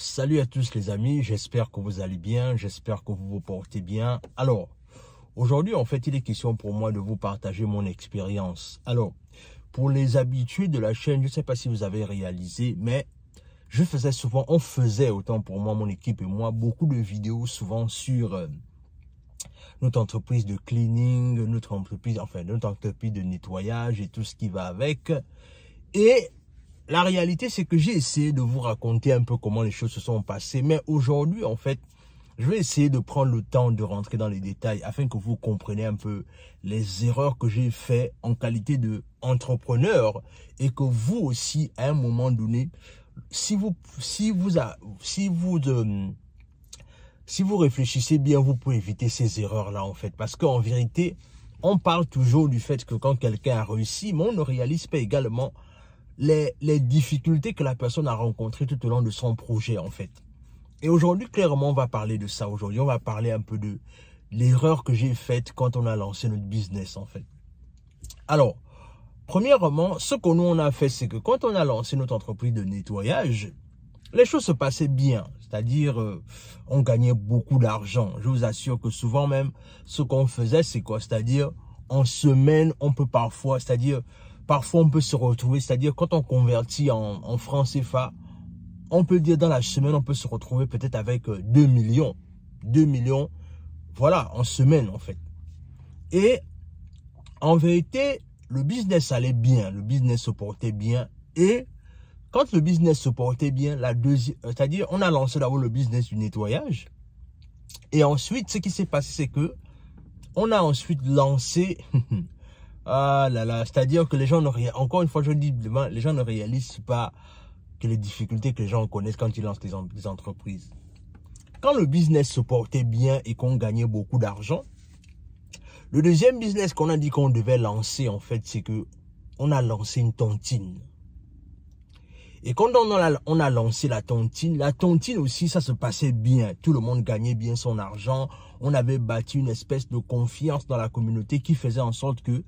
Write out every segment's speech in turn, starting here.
Salut à tous les amis, j'espère que vous allez bien, j'espère que vous vous portez bien. Alors, aujourd'hui en fait il est question pour moi de vous partager mon expérience. Alors, pour les habitués de la chaîne, je ne sais pas si vous avez réalisé, mais on faisait autant pour moi, mon équipe et moi, beaucoup de vidéos souvent sur notre entreprise de cleaning, notre entreprise de nettoyage et tout ce qui va avec. Et la réalité, c'est que j'ai essayé de vous raconter un peu comment les choses se sont passées. Mais aujourd'hui, en fait, je vais essayer de prendre le temps de rentrer dans les détails afin que vous compreniez un peu les erreurs que j'ai faites en qualité d'entrepreneur et que vous aussi, à un moment donné, si vous réfléchissez bien, vous pouvez éviter ces erreurs-là, en fait. Parce qu'en vérité, on parle toujours du fait que quand quelqu'un a réussi, mais on ne réalise pas également les difficultés que la personne a rencontrées tout au long de son projet, en fait. Et aujourd'hui, clairement, on va parler de ça. Aujourd'hui, on va parler un peu de l'erreur que j'ai faite quand on a lancé notre business, en fait. Alors, premièrement, ce que nous, on a fait, c'est que quand on a lancé notre entreprise de nettoyage, les choses se passaient bien. C'est-à-dire, on gagnait beaucoup d'argent. Je vous assure que souvent même, ce qu'on faisait, c'est quoi? C'est-à-dire, en semaine, on peut parfois, parfois, on peut se retrouver, c'est-à-dire quand on convertit en francs CFA, on peut dire dans la semaine, on peut se retrouver peut-être avec 2 millions. 2 millions, voilà, en semaine en fait. Et en vérité, le business allait bien, le business se portait bien. Et quand le business se portait bien, c'est-à-dire on a lancé d'abord le business du nettoyage. Et ensuite, ce qui s'est passé, c'est que on a ensuite lancé... Ah là là, c'est-à-dire que les gens encore une fois, je dis, les gens ne réalisent pas que les difficultés que les gens connaissent quand ils lancent des entreprises. Quand le business se portait bien et qu'on gagnait beaucoup d'argent, le deuxième business qu'on a dit qu'on devait lancer, en fait, c'est que on a lancé une tontine. Et quand on a lancé la tontine aussi, ça se passait bien. Tout le monde gagnait bien son argent. On avait bâti une espèce de confiance dans la communauté qui faisait en sorte que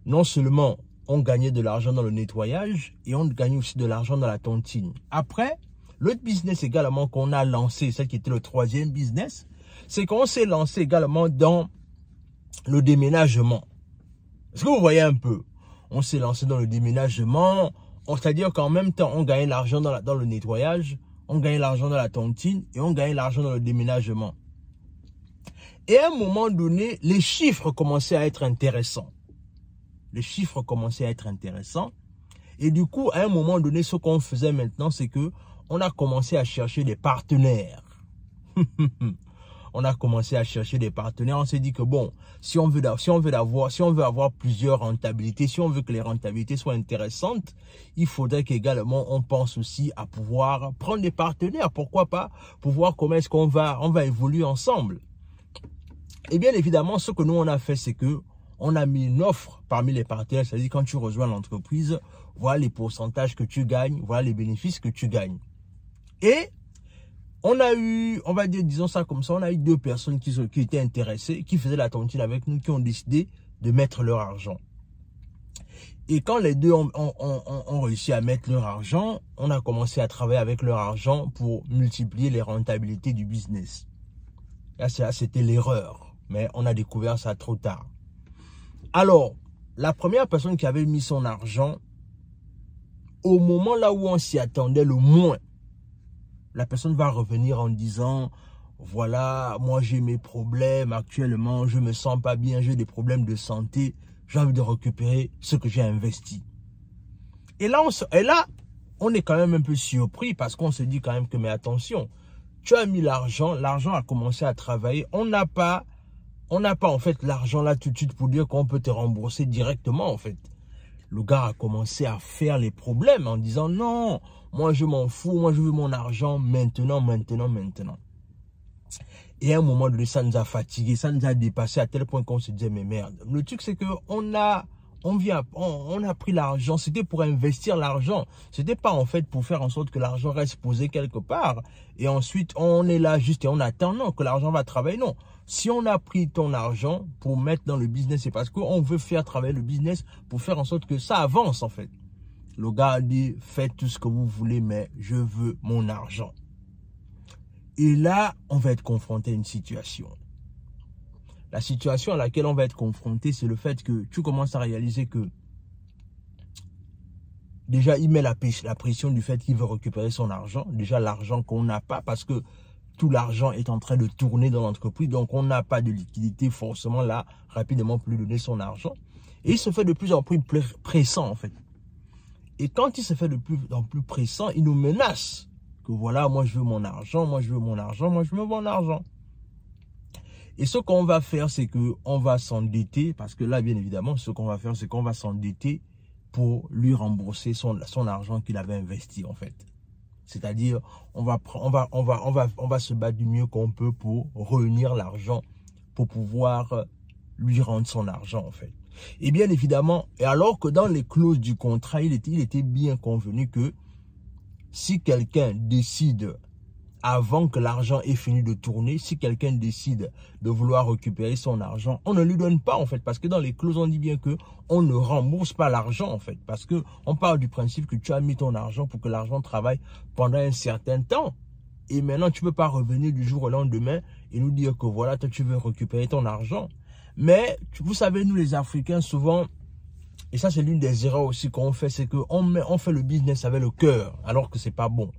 non seulement on gagnait de l'argent dans le nettoyage et on gagnait aussi de l'argent dans la tontine. Après, l'autre business également qu'on a lancé, celle qui était le troisième business, c'est qu'on s'est lancé également dans le déménagement. Est-ce que vous voyez un peu? On s'est lancé dans le déménagement, c'est-à-dire qu'en même temps, on gagnait l'argent dans le nettoyage, on gagnait l'argent dans la tontine et on gagnait l'argent dans le déménagement. Et à un moment donné, les chiffres commençaient à être intéressants. Les chiffres commençaient à être intéressants. Et du coup, à un moment donné, ce qu'on faisait maintenant, c'est que on a commencé à chercher des partenaires. On a commencé à chercher des partenaires. On s'est dit que bon, si on veut avoir plusieurs rentabilités, si on veut que les rentabilités soient intéressantes, il faudrait qu'également on pense aussi à pouvoir prendre des partenaires. Pourquoi pas? Pour voir comment est-ce qu'on va évoluer ensemble. Et bien évidemment, ce que nous on a fait, c'est que on a mis une offre parmi les partenaires, c'est-à-dire quand tu rejoins l'entreprise, voilà les pourcentages que tu gagnes, voilà les bénéfices que tu gagnes. Et on a eu, on va dire, disons ça comme ça, on a eu 2 personnes qui étaient intéressées, qui faisaient la tontine avec nous, qui ont décidé de mettre leur argent. Et quand les deux ont réussi à mettre leur argent, on a commencé à travailler avec leur argent pour multiplier les rentabilités du business. Là, c'était l'erreur, mais on a découvert ça trop tard. Alors, la première personne qui avait mis son argent, au moment là où on s'y attendait le moins, la personne va revenir en disant, voilà, moi j'ai mes problèmes actuellement, je me sens pas bien, j'ai des problèmes de santé, j'ai envie de récupérer ce que j'ai investi. Et là, on est quand même un peu surpris parce qu'on se dit quand même que, mais attention, tu as mis l'argent, l'argent a commencé à travailler, on n'a pas en fait l'argent là tout de suite pour dire qu'on peut te rembourser directement en fait. Le gars a commencé à faire les problèmes en disant non, moi je m'en fous, moi je veux mon argent maintenant. Et à un moment donné, ça nous a fatigué, ça nous a dépassé à tel point qu'on se disait mais merde. Le truc c'est que on a pris l'argent, c'était pour investir l'argent. C'était pas en fait pour faire en sorte que l'argent reste posé quelque part. Et ensuite, on est là juste et on attend non, que l'argent va travailler. Non. Si on a pris ton argent pour mettre dans le business, c'est parce qu'on veut faire travailler le business pour faire en sorte que ça avance en fait. Le gars a dit, faites tout ce que vous voulez, mais je veux mon argent. Et là, on va être confronté à une situation. La situation à laquelle on va être confronté, c'est le fait que tu commences à réaliser que déjà, il met la pression du fait qu'il veut récupérer son argent. Déjà, l'argent qu'on n'a pas parce que tout l'argent est en train de tourner dans l'entreprise. Donc, on n'a pas de liquidité forcément là, rapidement pour lui donner son argent. Et il se fait de plus en plus pressant en fait. Et quand il se fait de plus en plus pressant, il nous menace. Que voilà, moi je veux mon argent, moi je veux mon argent, moi je veux mon argent. Et ce qu'on va faire, c'est qu'on va s'endetter. Parce que là, bien évidemment, ce qu'on va faire, c'est qu'on va s'endetter pour lui rembourser son argent qu'il avait investi en fait. C'est-à-dire, on va se battre du mieux qu'on peut pour réunir l'argent, pour pouvoir lui rendre son argent en fait. Et bien évidemment, et alors que dans les clauses du contrat, il était bien convenu que si quelqu'un décide, avant que l'argent ait fini de tourner, si quelqu'un décide de vouloir récupérer son argent, on ne lui donne pas en fait. Parce que dans les clauses, on dit bien que on ne rembourse pas l'argent en fait. Parce que on parle du principe que tu as mis ton argent pour que l'argent travaille pendant un certain temps. Et maintenant, tu ne peux pas revenir du jour au lendemain et nous dire que voilà, toi tu veux récupérer ton argent. Mais vous savez, nous les Africains, souvent, et ça c'est l'une des erreurs aussi qu'on fait, c'est qu'on fait le business avec le cœur, alors que c'est pas bon.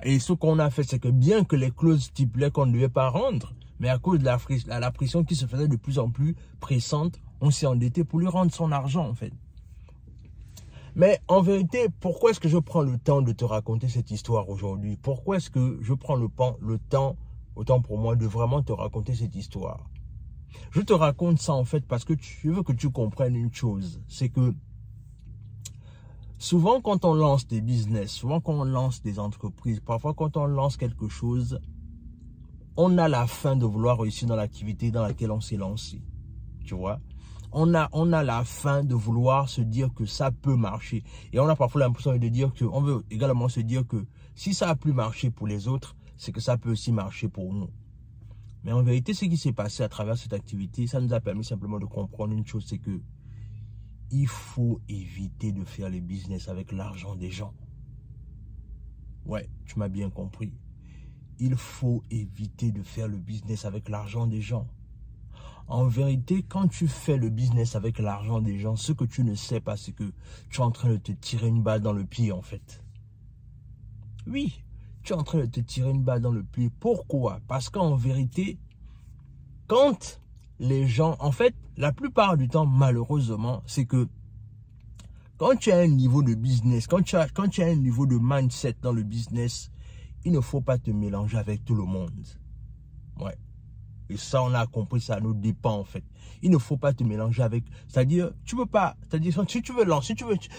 Et ce qu'on a fait, c'est que bien que les clauses stipulaient qu'on ne devait pas rendre, mais à cause de la pression qui se faisait de plus en plus pressante, on s'est endetté pour lui rendre son argent en fait. Mais en vérité, pourquoi est-ce que je prends le temps de te raconter cette histoire aujourd'hui? Pourquoi est-ce que je prends le temps, autant pour moi, de vraiment te raconter cette histoire? Je te raconte ça en fait parce que je veux que tu comprennes une chose. C'est que souvent quand on lance des business, souvent quand on lance des entreprises, parfois quand on lance quelque chose, on a la faim de vouloir réussir dans l'activité dans laquelle on s'est lancé. Tu vois? On a la faim de vouloir se dire que ça peut marcher. Et on a parfois l'impression de dire que, on veut également se dire que si ça a pu marcher pour les autres, c'est que ça peut aussi marcher pour nous. Mais en vérité, ce qui s'est passé à travers cette activité, ça nous a permis simplement de comprendre une chose, c'est que il faut éviter de faire les business avec l'argent des gens. Ouais, tu m'as bien compris. Il faut éviter de faire le business avec l'argent des gens. En vérité, quand tu fais le business avec l'argent des gens, ce que tu ne sais pas, c'est que tu es en train de te tirer une balle dans le pied, en fait. Oui, tu es en train de te tirer une balle dans le pied. Pourquoi? Parce qu'en vérité, quand les gens, en fait, la plupart du temps, malheureusement, c'est que quand tu as un niveau de business, quand tu as un niveau de mindset dans le business, il ne faut pas te mélanger avec tout le monde. Ouais. Et ça, on a compris, ça nous dépend en fait. Il ne faut pas te mélanger avec, c'est-à-dire, tu peux pas, c'est-à-dire, si tu veux lancer,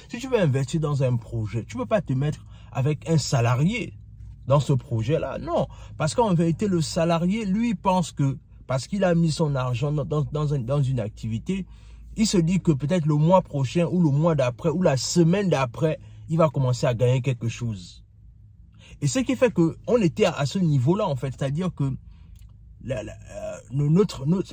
si tu veux investir dans un projet, tu peux pas te mettre avec un salarié dans ce projet-là. Non, parce qu'en vérité, le salarié, lui, pense que, parce qu'il a mis son argent dans une activité, il se dit que peut-être le mois prochain ou le mois d'après ou la semaine d'après, il va commencer à gagner quelque chose. Et ce qui fait qu'on était à ce niveau-là, en fait, c'est-à-dire que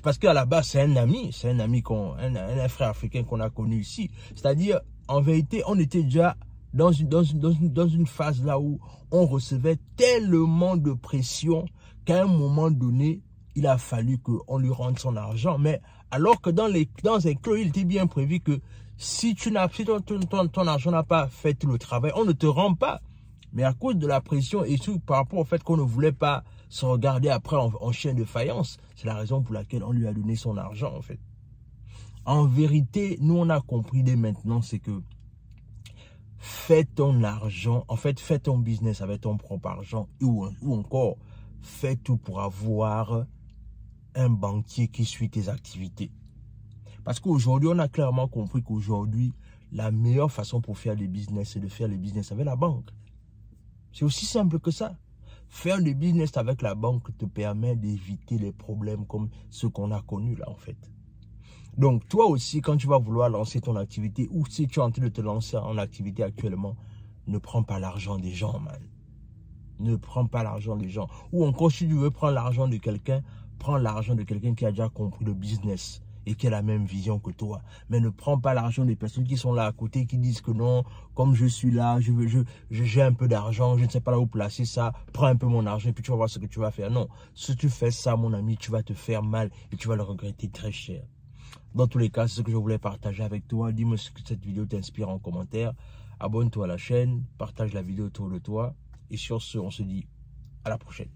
parce qu'à la base, c'est un ami, un frère africain qu'on a connu ici. C'est-à-dire, en vérité, on était déjà dans une phase là où on recevait tellement de pression qu'à un moment donné, il a fallu qu'on lui rende son argent. Mais alors que dans un clause, il était bien prévu que si ton argent n'a pas fait tout le travail, on ne te rend pas. Mais à cause de la pression et tout, par rapport au fait qu'on ne voulait pas se regarder après en chien de faïence, c'est la raison pour laquelle on lui a donné son argent en fait. En vérité, nous on a compris dès maintenant, c'est que fais ton argent, en fait fais ton business avec ton propre argent ou encore fais tout pour avoir un banquier qui suit tes activités. Parce qu'aujourd'hui, on a clairement compris qu'aujourd'hui, la meilleure façon pour faire des business, c'est de faire les business avec la banque. C'est aussi simple que ça. Faire des business avec la banque te permet d'éviter les problèmes comme ceux qu'on a connus là en fait. Donc toi aussi, quand tu vas vouloir lancer ton activité ou si tu es en train de te lancer en activité actuellement, ne prends pas l'argent des gens, man. Ne prends pas l'argent des gens. Ou encore si tu veux prendre l'argent de quelqu'un, prends l'argent de quelqu'un qui a déjà compris le business et qui a la même vision que toi. Mais ne prends pas l'argent des personnes qui sont là à côté, qui disent que non, comme je suis là, j'ai un peu d'argent, je ne sais pas là où placer ça, prends un peu mon argent et puis tu vas voir ce que tu vas faire. Non, si tu fais ça, mon ami, tu vas te faire mal et tu vas le regretter très cher. Dans tous les cas, c'est ce que je voulais partager avec toi. Dis-moi ce que cette vidéo t'inspire en commentaire. Abonne-toi à la chaîne, partage la vidéo autour de toi. Et sur ce, on se dit à la prochaine.